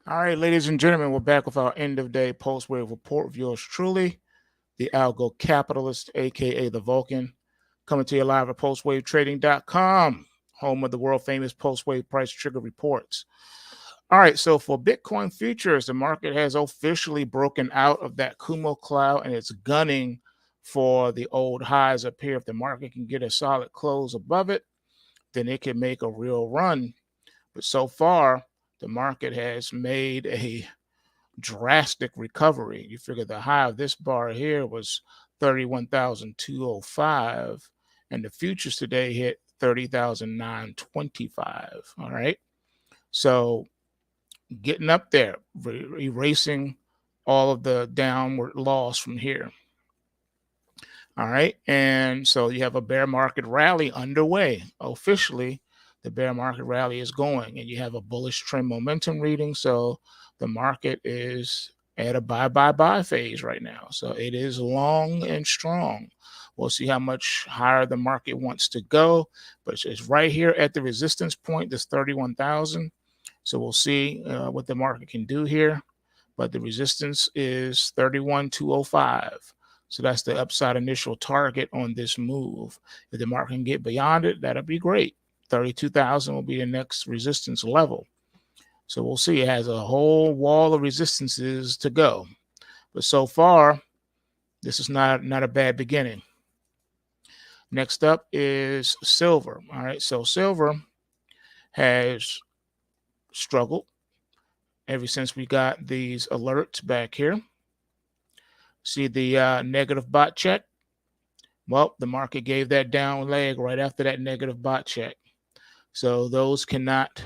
All right, ladies and gentlemen, we're back with our end of day post wave report with yours truly, the Algo Capitalist, aka the Vulcan, coming to you live at postwavetrading.com, home of the world famous post wave price trigger reports. All right, so for Bitcoin futures, the market has officially broken out of that Kumo cloud and it's gunning for the old highs up here. If the market can get a solid close above it, then it can make a real run. But so far, the market has made a drastic recovery. You figure the high of this bar here was 31,205, and the futures today hit 30,925. All right. So getting up there, erasing all of the downward loss from here. All right. And so you have a bear market rally underway. Officially, the bear market rally is going, and you have a bullish trend momentum reading. So the market is at a buy phase right now. So it is long and strong. We'll see how much higher the market wants to go, but it's right here at the resistance point, this 31,000. So we'll see what the market can do here. But the resistance is 31,205. So that's the upside initial target on this move. If the market can get beyond it, that'll be great. 32,000 will be the next resistance level. So we'll see. It has a whole wall of resistances to go. But so far, this is not a bad beginning. Next up is silver. All right. So silver has struggled ever since we got these alerts back here. See the negative bot check? Well, the market gave that down leg right after that negative bot check. So those cannot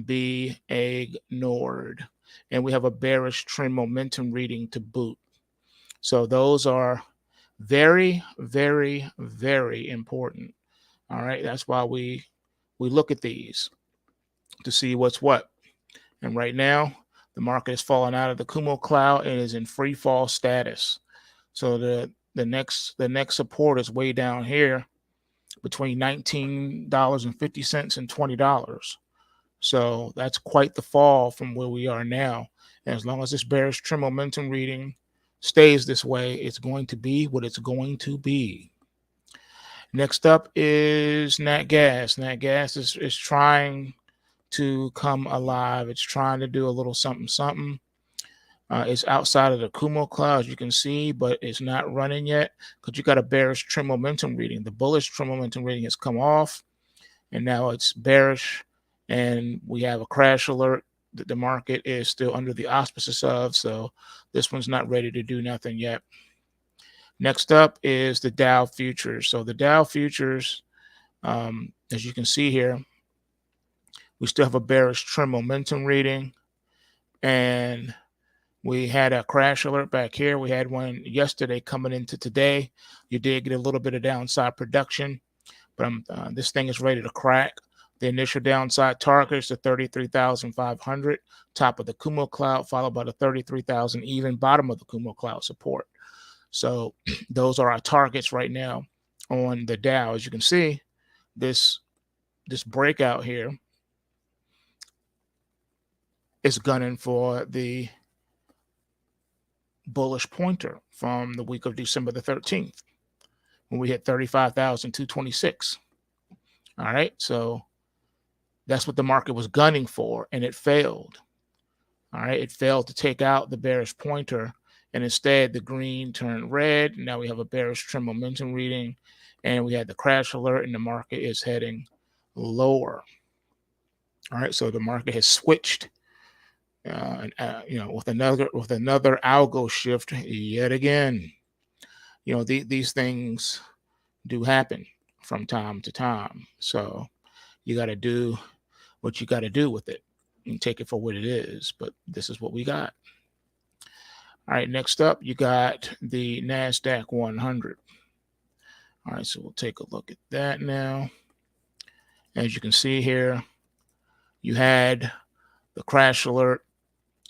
be ignored. And we have a bearish trend momentum reading to boot. So those are very, very, very important. All right. That's why we look at these to see what's what. And right now, the market has fallen out of the Kumo cloud and is in free fall status. So the next support is way down here between $19.50 and $20. So that's quite the fall from where we are now. And as long as this bearish trend momentum reading stays this way, it's going to be what it's going to be. Next up is Nat Gas. Nat Gas is trying to come alive. It's trying to do a little something, something. It's outside of the Kumo cloud, as you can see, but it's not running yet because you got a bearish trend momentum reading. The bullish trend momentum reading has come off, and now it's bearish, and we have a crash alert that the market is still under the auspices of, so this one's not ready to do nothing yet. Next up is the Dow futures. So the Dow futures, as you can see here, we still have a bearish trend momentum reading, and we had a crash alert back here. We had one yesterday coming into today. You did get a little bit of downside production, but this thing is ready to crack. The initial downside target is the 33,500, top of the Kumo cloud, followed by the 33,000 even, bottom of the Kumo cloud support. So those are our targets right now on the Dow. As you can see, this breakout here is gunning for the bullish pointer from the week of December the 13th when we hit 35,226. All right. So that's what the market was gunning for, and it failed. All right. It failed to take out the bearish pointer, and instead the green turned red. Now we have a bearish trend momentum reading, and we had the crash alert, and the market is heading lower. All right. So the market has switched. With another algo shift yet again. These things do happen from time to time. So you got to do what you got to do with it and take it for what it is. But this is what we got. All right, next up, you got the NASDAQ 100. All right, so we'll take a look at that now. As you can see here, you had the crash alert,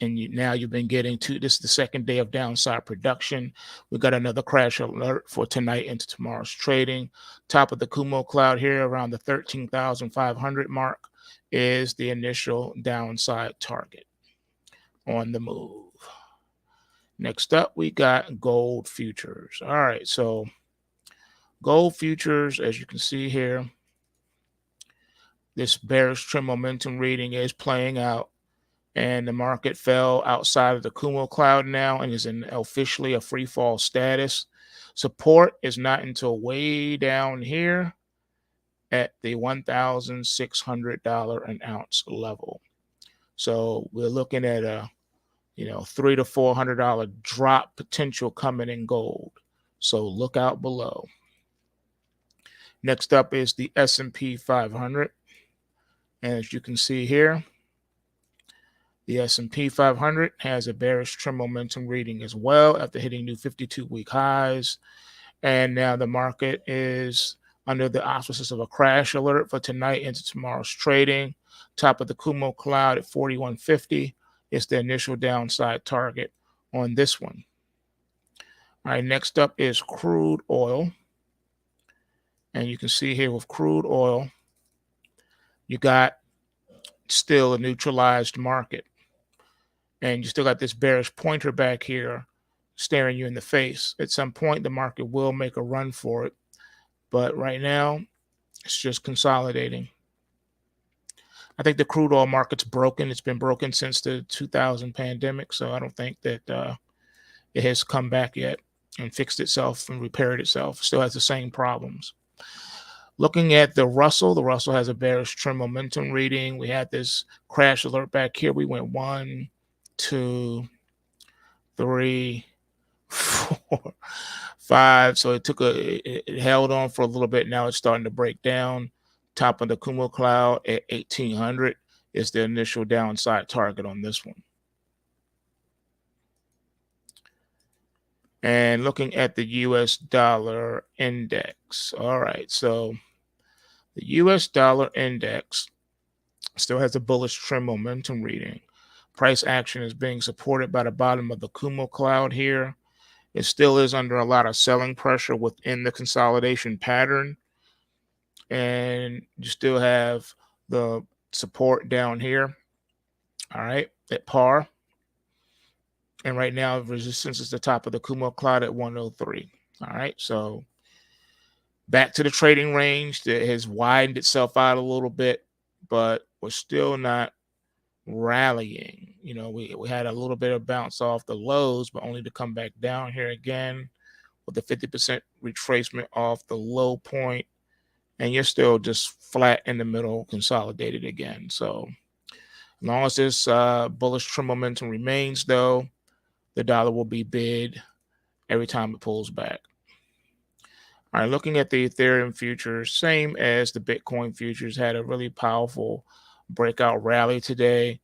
and now you've been getting to this is the second day of downside production. We got another crash alert for tonight into tomorrow's trading. Top of the Kumo cloud here around the 13,500 mark is the initial downside target. on the move. Next up, we got gold futures. All right, so gold futures, as you can see here, this bearish trend momentum reading is playing out, and the market fell outside of the Kumo cloud now and is in officially a free fall status. Support is not until way down here at the $1,600 an ounce level. So we're looking at a $300 to $400 drop potential coming in gold. So look out below. Next up is the S&P 500. And as you can see here, the S&P 500 has a bearish trend momentum reading as well after hitting new 52-week highs. And now the market is under the auspices of a crash alert for tonight into tomorrow's trading. Top of the Kumo cloud at 4150 is the initial downside target on this one. All right, next up is crude oil. And you can see here with crude oil, you got still a neutralized market. And you still got this bearish pointer back here staring you in the face. At some point, the market will make a run for it. But right now, it's just consolidating. I think the crude oil market's broken. It's been broken since the 2000 pandemic. So I don't think that it has come back yet and fixed itself and repaired itself. It still has the same problems. Looking at the Russell has a bearish trend momentum reading. We had this crash alert back here. We went 1, 2, 3, 4, 5. So it held on for a little bit. Now it's starting to break down. Top of the Kumo cloud at 1800 is the initial downside target on this one. And looking at the US dollar index. All right, so the US dollar index still has a bullish trend momentum reading. Price action is being supported by the bottom of the Kumo cloud here. It still is under a lot of selling pressure within the consolidation pattern. And you still have the support down here. All right, at par. And right now, resistance is the top of the Kumo cloud at 103. All right, so back to the trading range that has widened itself out a little bit, but we're still not rallying. We had a little bit of bounce off the lows, but only to come back down here again with a 50% retracement off the low point, and you're still just flat in the middle, consolidated again. So as long as this bullish trend momentum remains, though, the dollar will be bid every time it pulls back. All right, looking at the Ethereum futures, same as the Bitcoin futures, had a really powerful breakout rally today.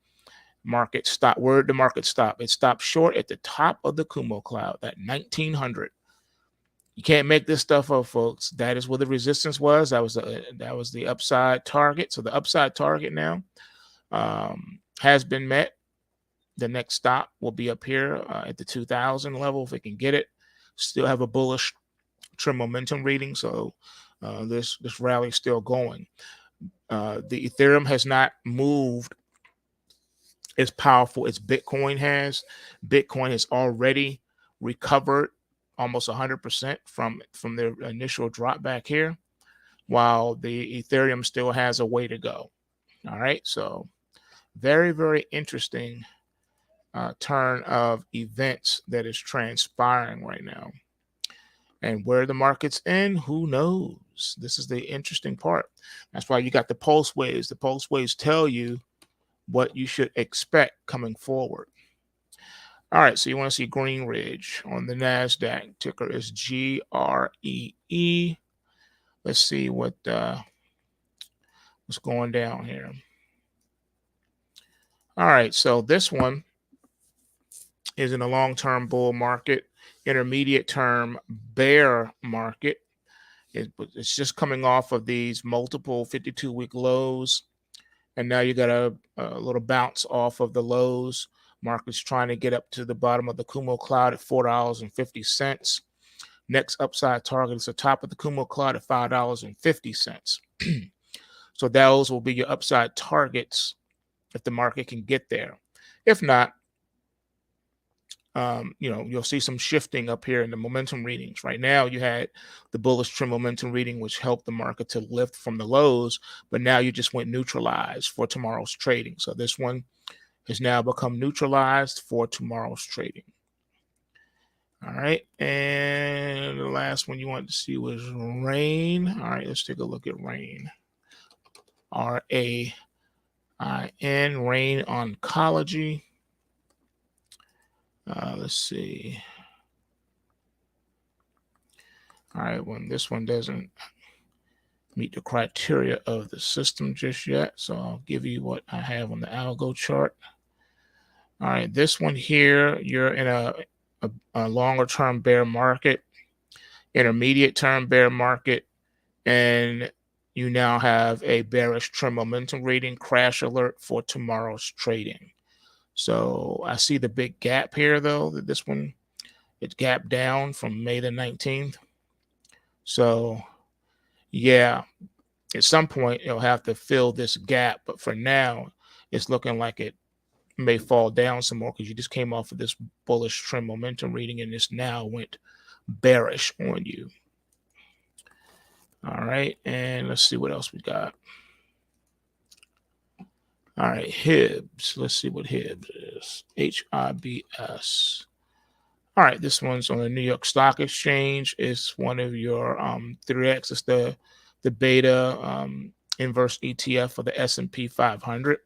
Market stopped. Where did the market stop? It stopped short at the top of the Kumo cloud, at 1900. You can't make this stuff up, folks. That is where the resistance was. That was the upside target. So the upside target now has been met. The next stop will be up here at the 2000 level if it can get it. Still have a bullish trend momentum reading, so this rally is still going. The Ethereum has not moved as powerful as Bitcoin has. Bitcoin has already recovered almost 100% from their initial drop back here, while the Ethereum still has a way to go. All right, so very, very interesting turn of events that is transpiring right now. And where the market's in, who knows? This is the interesting part. That's why you got the pulse waves. The pulse waves tell you what you should expect coming forward. All right, so you want to see Green Ridge on the NASDAQ. Ticker is GREE. Let's see what's going down here. All right, so this one is in a long-term bull market, intermediate term bear market. It's just coming off of these multiple 52-week lows, and now you got a little bounce off of the lows. Market's trying to get up to the bottom of the Kumo cloud at $4.50. Next upside target is the top of the Kumo cloud at $5.50. So those will be your upside targets if the market can get there. If not, you'll see some shifting up here in the momentum readings. Right now, you had the bullish trend momentum reading, which helped the market to lift from the lows, but now you just went neutralized for tomorrow's trading. So this one has now become neutralized for tomorrow's trading. All right, and the last one you wanted to see was RAIN. All right, let's take a look at RAIN. RAIN, RAIN Oncology. Let's see. All right, when this one doesn't meet the criteria of the system just yet, so I'll give you what I have on the algo chart. All right, this one here, you're in a longer term bear market, intermediate term bear market, and you now have a bearish trend momentum reading crash alert for tomorrow's trading. So I see the big gap here, though, that this one, it gapped down from May the 19th. So yeah, at some point it'll have to fill this gap, but for now it's looking like it may fall down some more because you just came off of this bullish trend momentum reading and this now went bearish on you. All right, and let's see what else we got. All right, HIBS. Let's see what HIBS is. HIBS. All right, this one's on the New York Stock Exchange. It's one of your 3X. It's the beta inverse ETF for the S&P 500.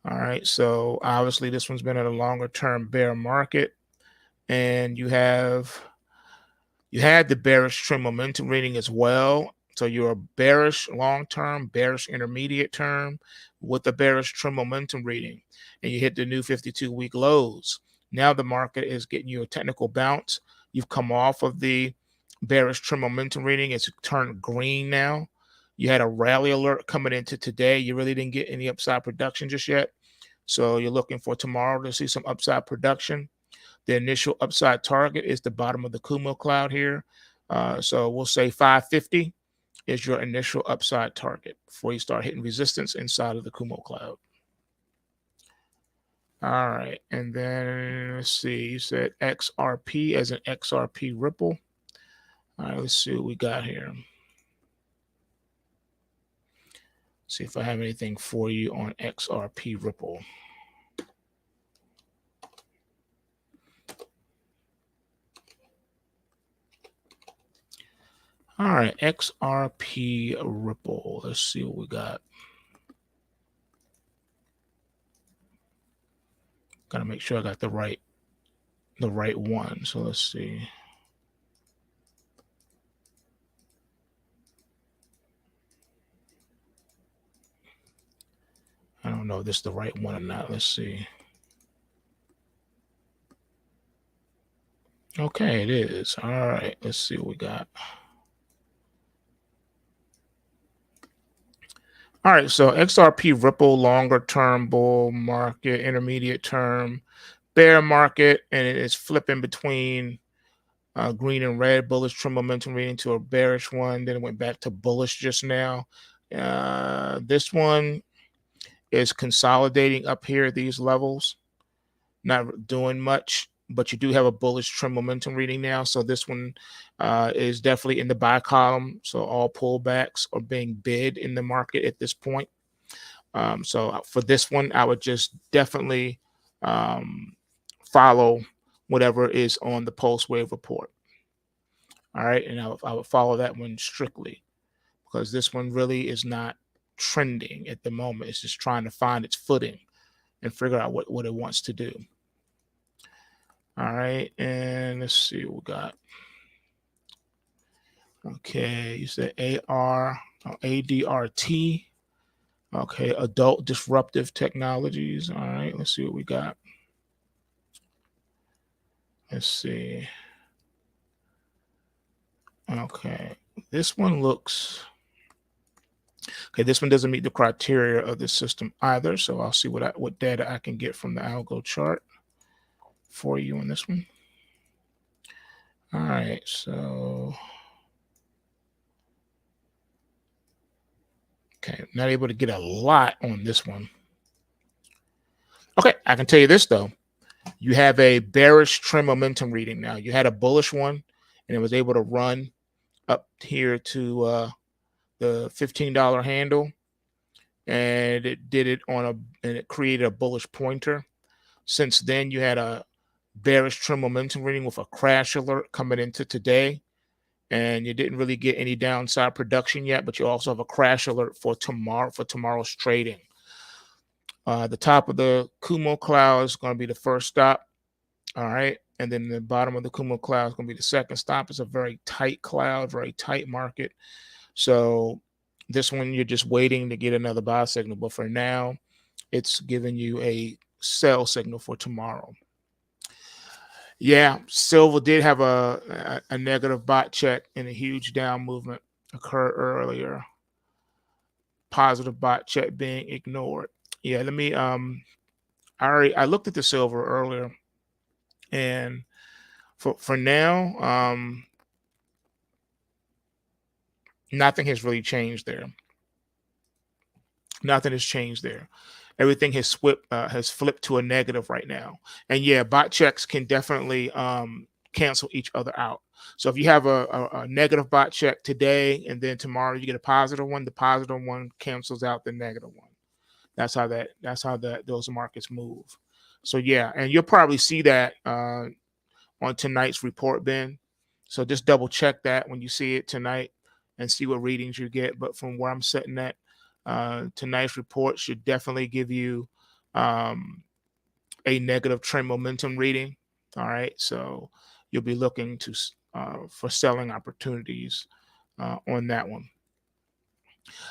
All right, so obviously this one's been in a longer term bear market, and you had the bearish trend momentum reading as well. So you're a bearish long term, bearish intermediate term with the bearish trend momentum reading, and you hit the new 52-week lows. Now the market is getting you a technical bounce. You've come off of the bearish trend momentum reading. It's turned green now. You had a rally alert coming into today. You really didn't get any upside production just yet. So you're looking for tomorrow to see some upside production. The initial upside target is the bottom of the Kumo cloud here. So we'll say 550 is your initial upside target before you start hitting resistance inside of the Kumo cloud. All right, and then let's see, you said XRP as an XRP Ripple. All right, let's see what we got here. See if I have anything for you on XRP Ripple. All right, XRP Ripple. Let's see what we got. Gotta make sure I got the right one. So let's see. I don't know if this is the right one or not. Let's see. Okay, it is. All right, let's see what we got. All right, so XRP Ripple, longer term bull market, intermediate term bear market, and it is flipping between green and red, bullish trend momentum reading to a bearish one. Then it went back to bullish just now. This one is consolidating up here at these levels, not doing much, but you do have a bullish trend momentum reading now. So this one is definitely in the buy column. So all pullbacks are being bid in the market at this point. So for this one, I would just definitely follow whatever is on the PulseWave report. All right, and I would follow that one strictly because this one really is not trending at the moment. It's just trying to find its footing and figure out what it wants to do. All right, and let's see what we got. Okay, you said ADRT. Okay, Adult Disruptive Technologies. All right, let's see what we got. Let's see. Okay, this one looks... Okay, this one doesn't meet the criteria of the system either, so I'll see what data I can get from the algo chart for you on this one. All right, so... Okay, not able to get a lot on this one. Okay, I can tell you this, though. You have a bearish trend momentum reading now. You had a bullish one, and it was able to run up here to the $15 handle, and it did it and it created a bullish pointer. Since then, you had a bearish trend momentum reading with a crash alert coming into today, and you didn't really get any downside production yet, but you also have a crash alert for tomorrow's trading. The top of the Kumo cloud is going to be the first stop. All right. And then the bottom of the Kumo cloud is going to be the second stop. It's a very tight cloud, very tight market. So this one, you're just waiting to get another buy signal. But for now, it's giving you a sell signal for tomorrow. Yeah, silver did have a negative bot check and a huge down movement occur earlier. Positive bot check being ignored. Yeah, let me I looked at the silver earlier, and for now, nothing has really changed there. Nothing has changed there. Everything has flipped to a negative right now. And yeah, bot checks can definitely cancel each other out. So if you have a negative bot check today and then tomorrow you get a positive one, the positive one cancels out the negative one. That's how those markets move. So yeah, and you'll probably see that on tonight's report, Ben. So just double check that when you see it tonight and see what readings you get. But from where I'm sitting at, tonight's report should definitely give you a negative trend momentum reading. All right, so you'll be looking to for selling opportunities on that one.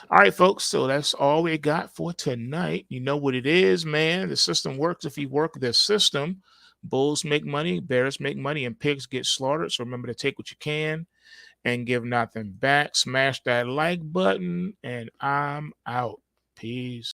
All right, folks. So that's all we got for tonight. You know what it is, man. The system works if you work the system. Bulls make money, bears make money, and pigs get slaughtered. So remember to take what you can and give nothing back. Smash that like button, and I'm out. Peace.